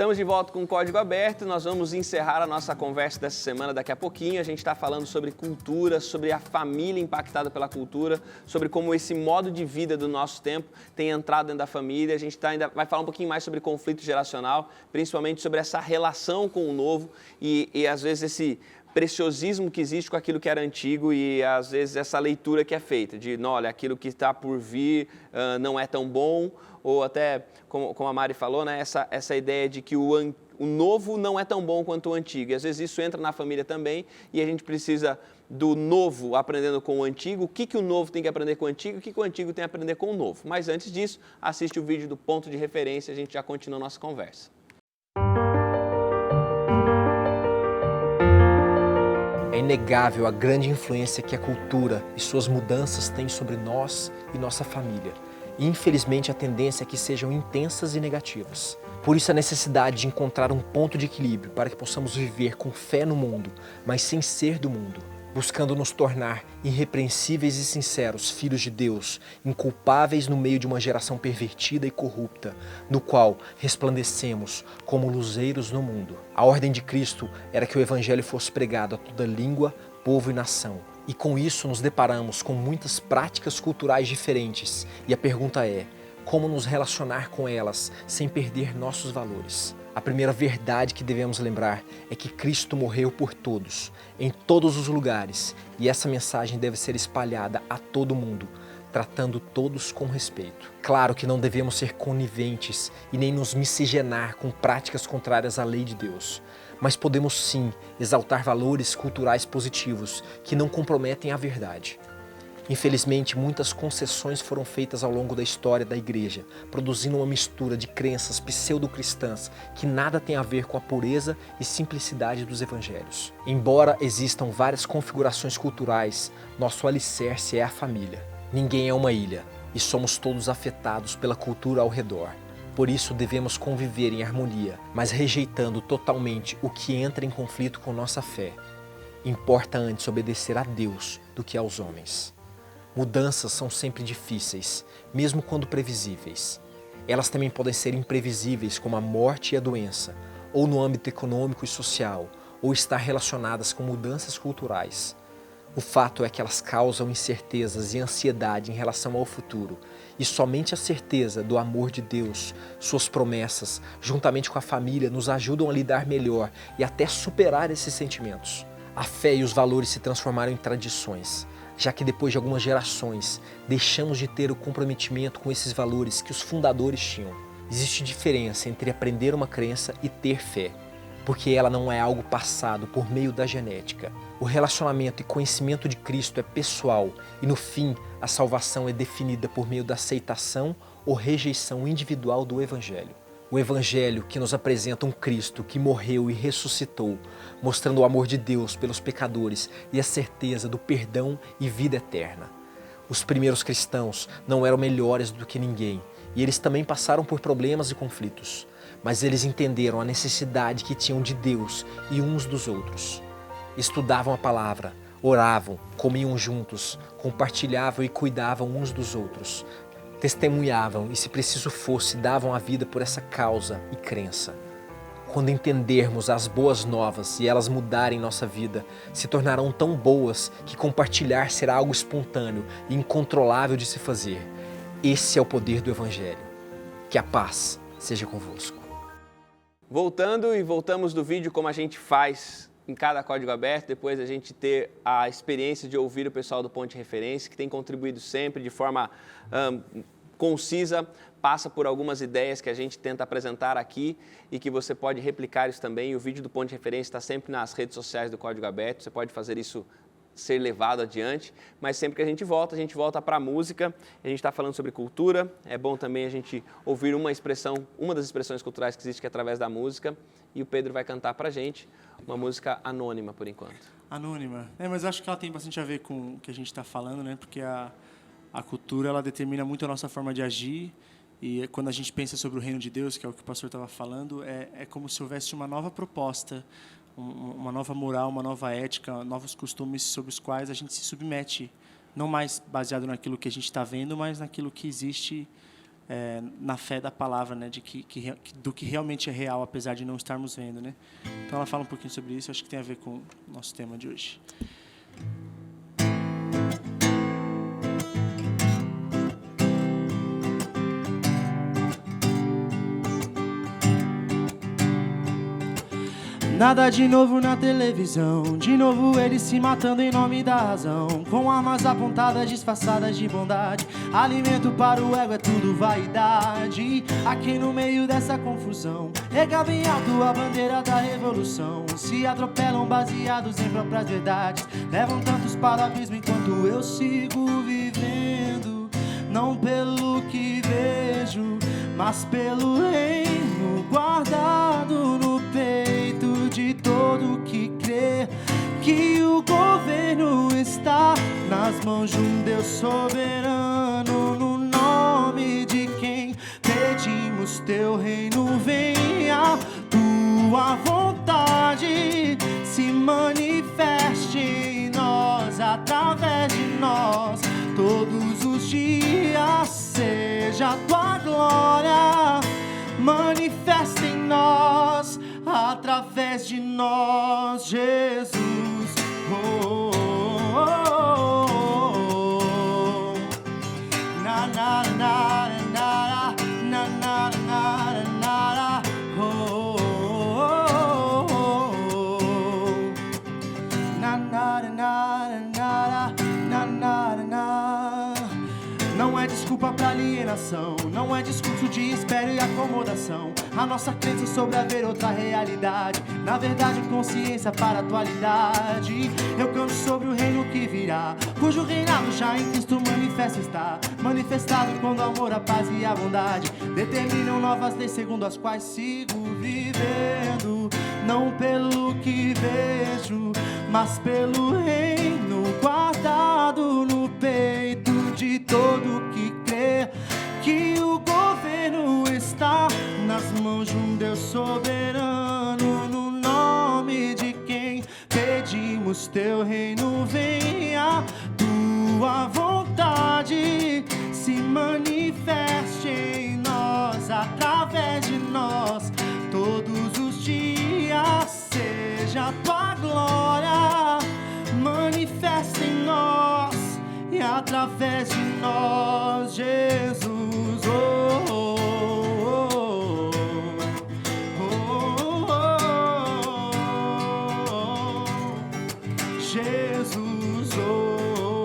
Estamos de volta com o Código Aberto. Nós vamos encerrar a nossa conversa dessa semana daqui a pouquinho. A gente está falando sobre cultura, sobre a família impactada pela cultura, sobre como esse modo de vida do nosso tempo tem entrado dentro da família. A gente ainda vai falar um pouquinho mais sobre conflito geracional, principalmente sobre essa relação com o novo e às vezes esse preciosismo que existe com aquilo que era antigo e às vezes essa leitura que é feita de, não, olha, aquilo que está por vir não é tão bom, ou até, como a Mari falou, né, essa ideia de que o novo não é tão bom quanto o antigo. E às vezes isso entra na família também e a gente precisa do novo aprendendo com o antigo, o que o novo tem que aprender com o antigo, o que o antigo tem que aprender com o novo. Mas antes disso, assiste o vídeo do ponto de referência, a gente já continua a nossa conversa. É inegável a grande influência que a cultura e suas mudanças têm sobre nós e nossa família. E, infelizmente, a tendência é que sejam intensas e negativas. Por isso, a necessidade de encontrar um ponto de equilíbrio para que possamos viver com fé no mundo, mas sem ser do mundo, buscando nos tornar irrepreensíveis e sinceros filhos de Deus, inculpáveis no meio de uma geração pervertida e corrupta, no qual resplandecemos como luzeiros no mundo. A ordem de Cristo era que o Evangelho fosse pregado a toda língua, povo e nação. E com isso nos deparamos com muitas práticas culturais diferentes. E a pergunta é, como nos relacionar com elas sem perder nossos valores? A primeira verdade que devemos lembrar é que Cristo morreu por todos, em todos os lugares, e essa mensagem deve ser espalhada a todo mundo, tratando todos com respeito. Claro que não devemos ser coniventes e nem nos miscigenar com práticas contrárias à lei de Deus, mas podemos sim exaltar valores culturais positivos que não comprometem a verdade. Infelizmente, muitas concessões foram feitas ao longo da história da igreja, produzindo uma mistura de crenças pseudo-cristãs que nada tem a ver com a pureza e simplicidade dos evangelhos. Embora existam várias configurações culturais, nosso alicerce é a família. Ninguém é uma ilha e somos todos afetados pela cultura ao redor. Por isso devemos conviver em harmonia, mas rejeitando totalmente o que entra em conflito com nossa fé. Importa antes obedecer a Deus do que aos homens. Mudanças são sempre difíceis, mesmo quando previsíveis. Elas também podem ser imprevisíveis, como a morte e a doença, ou no âmbito econômico e social, ou estar relacionadas com mudanças culturais. O fato é que elas causam incertezas e ansiedade em relação ao futuro, e somente a certeza do amor de Deus, suas promessas, juntamente com a família, nos ajudam a lidar melhor e até superar esses sentimentos. A fé e os valores se transformaram em tradições, já que depois de algumas gerações, deixamos de ter o comprometimento com esses valores que os fundadores tinham. Existe diferença entre aprender uma crença e ter fé, porque ela não é algo passado por meio da genética. O relacionamento e conhecimento de Cristo é pessoal e, no fim, a salvação é definida por meio da aceitação ou rejeição individual do Evangelho. O Evangelho que nos apresenta um Cristo que morreu e ressuscitou, mostrando o amor de Deus pelos pecadores e a certeza do perdão e vida eterna. Os primeiros cristãos não eram melhores do que ninguém e eles também passaram por problemas e conflitos, mas eles entenderam a necessidade que tinham de Deus e uns dos outros. Estudavam a palavra, oravam, comiam juntos, compartilhavam e cuidavam uns dos outros. Testemunhavam e, se preciso fosse, davam a vida por essa causa e crença. Quando entendermos as boas novas e elas mudarem nossa vida, se tornarão tão boas que compartilhar será algo espontâneo e incontrolável de se fazer. Esse é o poder do Evangelho. Que a paz seja convosco. Voltamos do vídeo como a gente faz em cada Código Aberto, depois a gente ter a experiência de ouvir o pessoal do Ponto de Referência, que tem contribuído sempre de forma concisa, passa por algumas ideias que a gente tenta apresentar aqui e que você pode replicar isso também. O vídeo do Ponto de Referência está sempre nas redes sociais do Código Aberto, você pode fazer isso ser levado adiante, mas sempre que a gente volta para a música, a gente está falando sobre cultura, é bom também a gente ouvir uma das expressões culturais que existe, que é através da música, e o Pedro vai cantar para a gente uma música anônima, por enquanto. Anônima. Mas acho que ela tem bastante a ver com o que a gente está falando, né? Porque a cultura, ela determina muito a nossa forma de agir, e quando a gente pensa sobre o reino de Deus, que é o que o pastor estava falando, é como se houvesse uma nova proposta, uma nova moral, uma nova ética, novos costumes sobre os quais a gente se submete, não mais baseado naquilo que a gente está vendo, mas naquilo que existe na fé da palavra, né, do que realmente é real, apesar de não estarmos vendo, né? Então ela fala um pouquinho sobre isso, acho que tem a ver com o nosso tema de hoje. Nada de novo na televisão, de novo eles se matando em nome da razão, com armas apontadas disfarçadas de bondade. Alimento para o ego é tudo vaidade. Aqui no meio dessa confusão, erga bem alto a bandeira da revolução. Se atropelam baseados em próprias verdades, levam tantos para o abismo enquanto eu sigo vivendo. Não pelo que vejo, mas pelo reino guardado no peito de todo que crê que o governo está nas mãos de um Deus soberano. No nome de quem pedimos teu reino, venha tua vontade, se manifeste em nós, através de nós, todos os dias. Seja tua glória manifesta em nós, através de nós, Jesus. Oh, oh, oh, oh. Na na na na na na na na. Oh, oh, oh, oh. Na na na na na na na. Não é desculpa pra alienação, não é discurso de espera e acomodação. A nossa crença sobre haver outra realidade, na verdade consciência para a atualidade. Eu canto sobre o reino que virá, cujo reinado já em Cristo manifesto está. Manifestado quando o amor, a paz e a bondade determinam novas leis segundo as quais sigo vivendo. Não pelo que vejo, mas pelo reino guardado no peito de todo que crê que o governo está nas mãos de um Deus soberano. No nome de quem pedimos teu reino, venha tua vontade, se manifeste em nós, através de nós, todos os dias. Seja tua glória manifesta em nós e através de nós, Jesus. Oh, oh, oh, oh, oh, oh. Jesus. Oh,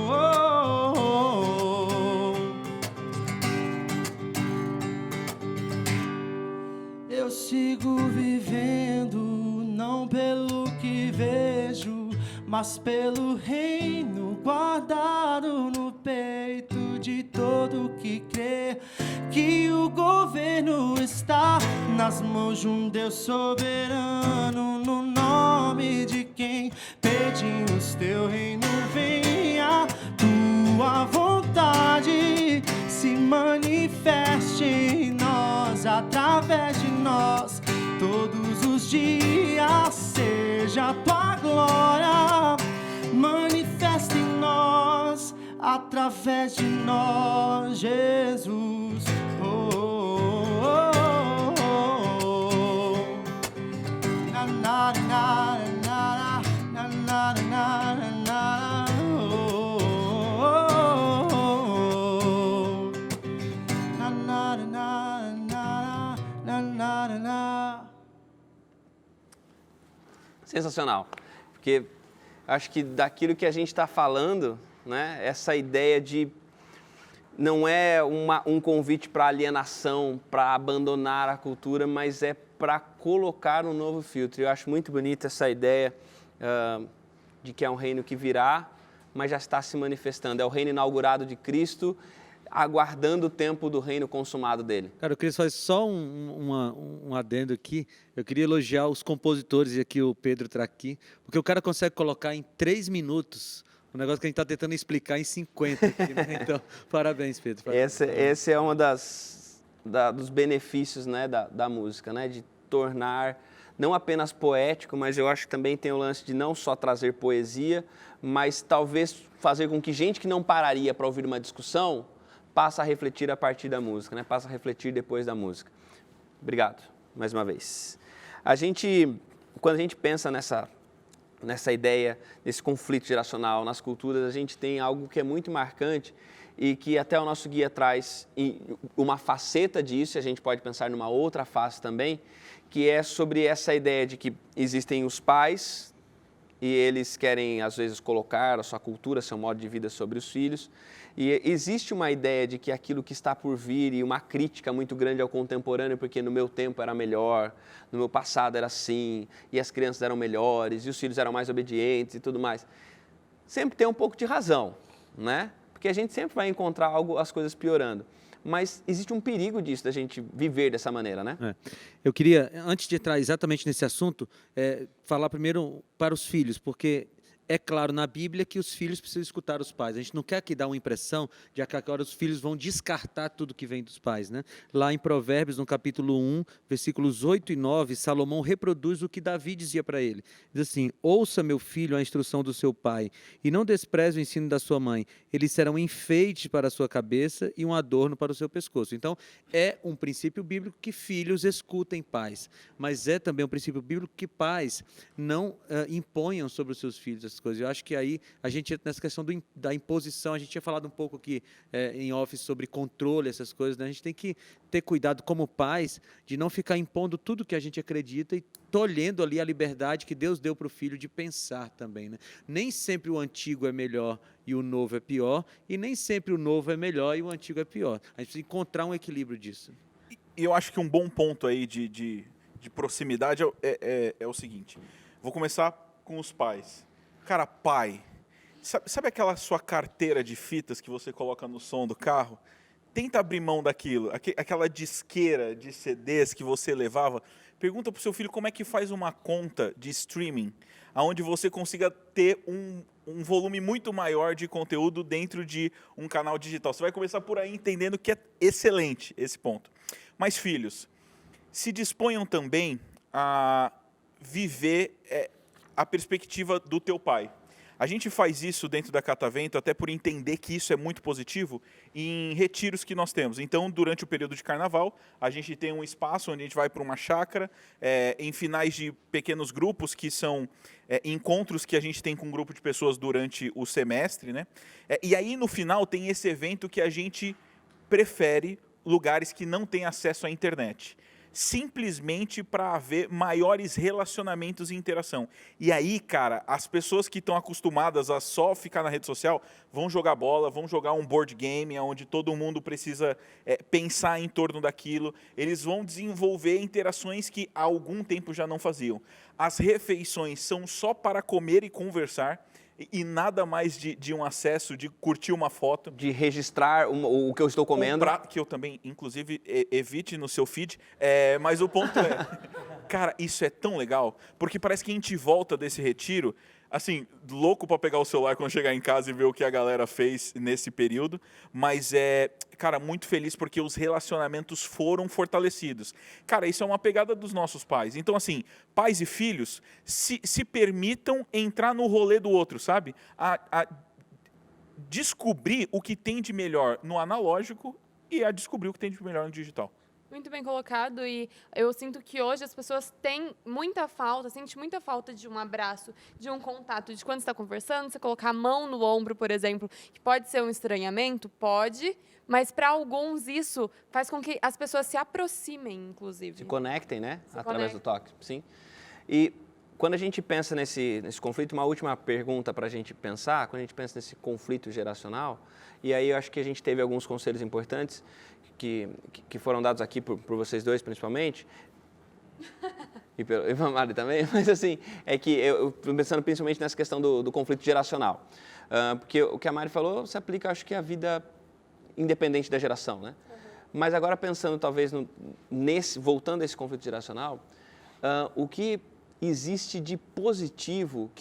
oh, oh, oh. Eu sigo vivendo não pelo que vejo, mas pelo reino guardado no peito de todo que crê que o governo está nas mãos de um Deus soberano. No nome de quem pedimos teu reino, venha tua vontade, se manifeste em nós, através de nós, todos os dias. Seja tua glória manifesta em nós, através de nós, Jesus. Oh, oh, oh, oh. Na na na na na na na na. Oh, oh, oh. Na na na na na na na. Sensacional, porque acho que daquilo que a gente está falando, né, essa ideia de não é um convite para alienação, para abandonar a cultura, mas é para colocar um novo filtro. Eu acho muito bonita essa ideia de que é um reino que virá, mas já está se manifestando. É o reino inaugurado de Cristo, aguardando o tempo do reino consumado dele. Cara, eu queria fazer só um adendo aqui. Eu queria elogiar os compositores, e aqui o Pedro está aqui, porque o cara consegue colocar em 3 minutos um negócio que a gente está tentando explicar em 50 aqui, né? Então, parabéns, Pedro. Parabéns. Esse é um dos benefícios, né, da música, né, de tornar não apenas poético, mas eu acho que também tem o lance de não só trazer poesia, mas talvez fazer com que gente que não pararia para ouvir uma discussão passa a refletir a partir da música, né? Passa a refletir depois da música. Obrigado, mais uma vez. Quando a gente pensa nessa ideia, nesse conflito geracional nas culturas, a gente tem algo que é muito marcante e que até o nosso guia traz uma faceta disso, e a gente pode pensar numa outra face também, que é sobre essa ideia de que existem os pais e eles querem, às vezes, colocar a sua cultura, seu modo de vida sobre os filhos. E existe uma ideia de que aquilo que está por vir e uma crítica muito grande ao contemporâneo, porque no meu tempo era melhor, no meu passado era assim, e as crianças eram melhores, e os filhos eram mais obedientes e tudo mais. Sempre tem um pouco de razão, né? Porque a gente sempre vai encontrar as coisas piorando. Mas existe um perigo disso, da gente viver dessa maneira, né? Eu queria, antes de entrar exatamente nesse assunto, falar primeiro para os filhos, porque é claro na Bíblia que os filhos precisam escutar os pais. A gente não quer que dá uma impressão de que agora os filhos vão descartar tudo que vem dos pais, né? Lá em Provérbios, no capítulo 1, versículos 8 e 9, Salomão reproduz o que Davi dizia para ele. Diz assim: ouça, meu filho, a instrução do seu pai, e não despreze o ensino da sua mãe. Eles serão um enfeite para a sua cabeça e um adorno para o seu pescoço. Então, é um princípio bíblico que filhos escutem pais, mas é também um princípio bíblico que pais não imponham sobre os seus filhos essas coisas. Eu acho que aí a gente entra nessa questão da imposição. A gente tinha falado um pouco aqui em off sobre controle, essas coisas, né? A gente tem que ter cuidado como pais de não ficar impondo tudo que a gente acredita e tolhendo ali a liberdade que Deus deu para o filho de pensar também, né? Nem sempre o antigo é melhor e o novo é pior, e nem sempre o novo é melhor e o antigo é pior. A gente precisa encontrar um equilíbrio disso. E eu acho que um bom ponto aí de proximidade é o seguinte. Vou começar com os pais. Cara, pai, sabe aquela sua carteira de fitas que você coloca no som do carro? Tenta abrir mão daquilo, aquela disqueira de CDs que você levava. Pergunta para o seu filho como é que faz uma conta de streaming, onde você consiga ter um volume muito maior de conteúdo dentro de um canal digital. Você vai começar por aí entendendo que é excelente esse ponto. Mas, filhos, se disponham também a viver a perspectiva do teu pai. A gente faz isso dentro da Catavento, até por entender que isso é muito positivo, em retiros que nós temos. Então, durante o período de carnaval, a gente tem um espaço onde a gente vai para uma chácara, em finais de pequenos grupos, que são encontros que a gente tem com um grupo de pessoas durante o semestre, né? E aí, no final, tem esse evento que a gente prefere lugares que não têm acesso à internet, simplesmente para haver maiores relacionamentos e interação. E aí, cara, as pessoas que estão acostumadas a só ficar na rede social vão jogar bola, vão jogar um board game, onde todo mundo precisa pensar em torno daquilo. Eles vão desenvolver interações que há algum tempo já não faziam. As refeições são só para comer e conversar, e nada mais de um acesso, de curtir uma foto. De registrar o que eu estou comendo. Que eu também, inclusive, evite no seu feed. Mas o ponto cara, isso é tão legal, porque parece que a gente volta desse retiro, assim, louco para pegar o celular quando chegar em casa e ver o que a galera fez nesse período, mas cara, muito feliz porque os relacionamentos foram fortalecidos. Cara, isso é uma pegada dos nossos pais. Então, assim, pais e filhos se permitam entrar no rolê do outro, sabe? A descobrir o que tem de melhor no analógico e a descobrir o que tem de melhor no digital. Muito bem colocado, e eu sinto que hoje as pessoas sentem muita falta de um abraço, de um contato, de quando você está conversando, você colocar a mão no ombro, por exemplo, que pode ser um estranhamento, pode, mas para alguns isso faz com que as pessoas se aproximem, inclusive. Se conectem, né? Através do toque, sim. E quando a gente pensa nesse conflito, uma última pergunta para a gente pensar, quando a gente pensa nesse conflito geracional, e aí eu acho que a gente teve alguns conselhos importantes, que foram dados aqui por vocês dois, principalmente, e pela Mari também, mas assim, é que eu estou pensando principalmente nessa questão do conflito geracional. Porque o que a Mari falou se aplica, acho que, à vida independente da geração, né? Mas agora pensando, talvez, voltando a esse conflito geracional, o que existe de positivo,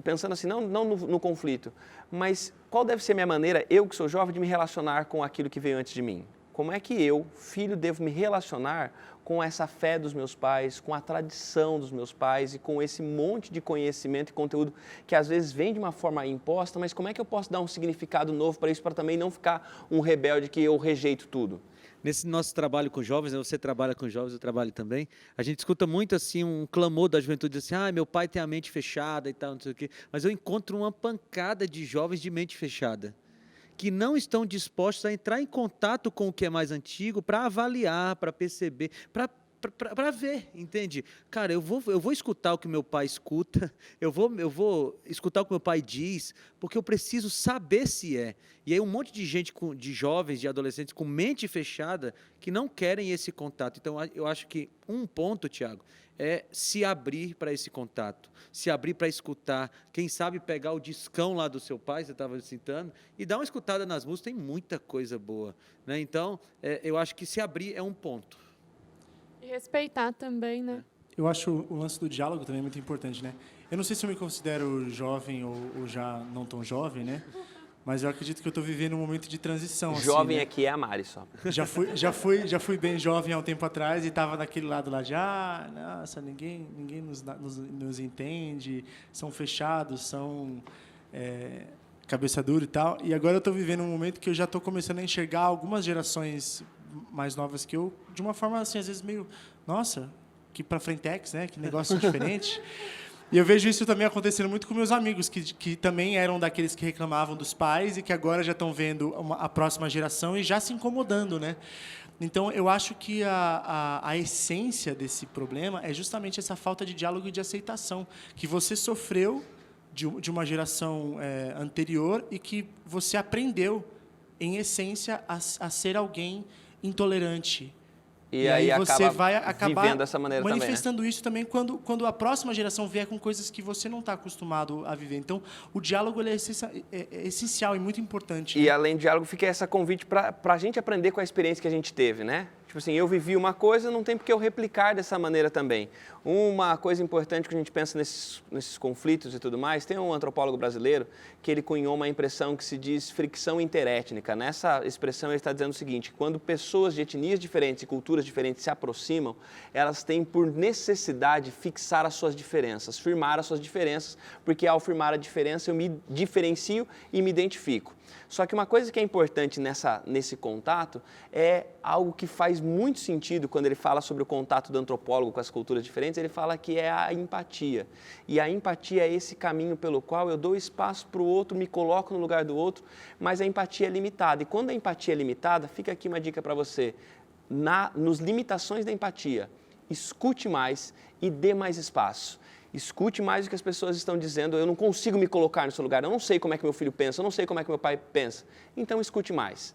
pensando assim, não no conflito, mas qual deve ser a minha maneira, eu que sou jovem, de me relacionar com aquilo que veio antes de mim? Como é que eu, filho, devo me relacionar com essa fé dos meus pais, com a tradição dos meus pais e com esse monte de conhecimento e conteúdo que às vezes vem de uma forma imposta, mas como é que eu posso dar um significado novo para isso, para também não ficar um rebelde que eu rejeito tudo? Nesse nosso trabalho com jovens, né, você trabalha com jovens, eu trabalho também, a gente escuta muito assim um clamor da juventude, assim, meu pai tem a mente fechada e tal, não sei o quê, mas eu encontro uma pancada de jovens de mente fechada, que não estão dispostos a entrar em contato com o que é mais antigo para avaliar, para perceber, para ver, entende? Cara, eu vou escutar o que meu pai escuta, eu vou escutar o que meu pai diz, porque eu preciso saber se é. E aí um monte de gente, de jovens, de adolescentes com mente fechada, que não querem esse contato. Então, eu acho que um ponto, Tiago, é se abrir para esse contato, se abrir para escutar, quem sabe pegar o discão lá do seu pai, você estava citando, e dar uma escutada nas músicas, tem muita coisa boa, né? Então, eu acho que se abrir é um ponto. E respeitar também, né? Eu acho o lance do diálogo também muito importante, né? Eu não sei se eu me considero jovem ou já não tão jovem, né? Mas eu acredito que eu estou vivendo um momento de transição. Jovem assim, né? aqui é a Mari só. Já fui bem jovem há um tempo atrás e estava naquele lado lá de, nossa, ninguém nos entende, são fechados, são cabeça dura e tal. E agora eu estou vivendo um momento que eu já estou começando a enxergar algumas gerações mais novas que eu, de uma forma, assim, às vezes meio, nossa, que para frentex, né? Que negócio diferente. E eu vejo isso também acontecendo muito com meus amigos, que também eram daqueles que reclamavam dos pais e que agora já estão vendo a próxima geração e já se incomodando, né? Então, eu acho que a essência desse problema é justamente essa falta de diálogo e de aceitação, que você sofreu de uma geração anterior e que você aprendeu, em essência, a ser alguém intolerante. E aí você vai acabar vivendo dessa maneira manifestando também, né? isso também quando a próxima geração vier com coisas que você não está acostumado a viver. Então, o diálogo ele é essencial e muito importante. E né? além do diálogo, fica esse convite para a gente aprender com a experiência que a gente teve, né? Tipo assim, eu vivi uma coisa, não tem por que eu replicar dessa maneira também. Uma coisa importante que a gente pensa nesses conflitos e tudo mais, tem um antropólogo brasileiro que ele cunhou uma impressão que se diz fricção interétnica. Nessa expressão ele está dizendo o seguinte, quando pessoas de etnias diferentes e culturas diferentes se aproximam, elas têm por necessidade fixar as suas diferenças, firmar as suas diferenças, porque ao firmar a diferença eu me diferencio e me identifico. Só que uma coisa que é importante nesse contato é algo que faz muito sentido quando ele fala sobre o contato do antropólogo com as culturas diferentes, ele fala que é a empatia. E a empatia é esse caminho pelo qual eu dou espaço para o outro, me coloco no lugar do outro, mas a empatia é limitada. E quando a empatia é limitada, fica aqui uma dica para você, nos limitações da empatia, escute mais e dê mais espaço. Escute mais o que as pessoas estão dizendo, eu não consigo me colocar no seu lugar, eu não sei como é que meu filho pensa, eu não sei como é que meu pai pensa. Então escute mais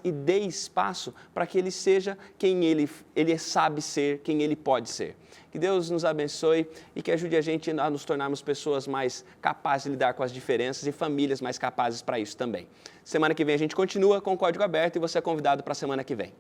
e dê espaço para que ele seja quem ele sabe ser, quem ele pode ser. Que Deus nos abençoe e que ajude a gente a nos tornarmos pessoas mais capazes de lidar com as diferenças e famílias mais capazes para isso também. Semana que vem a gente continua com o Código Aberto e você é convidado para a semana que vem.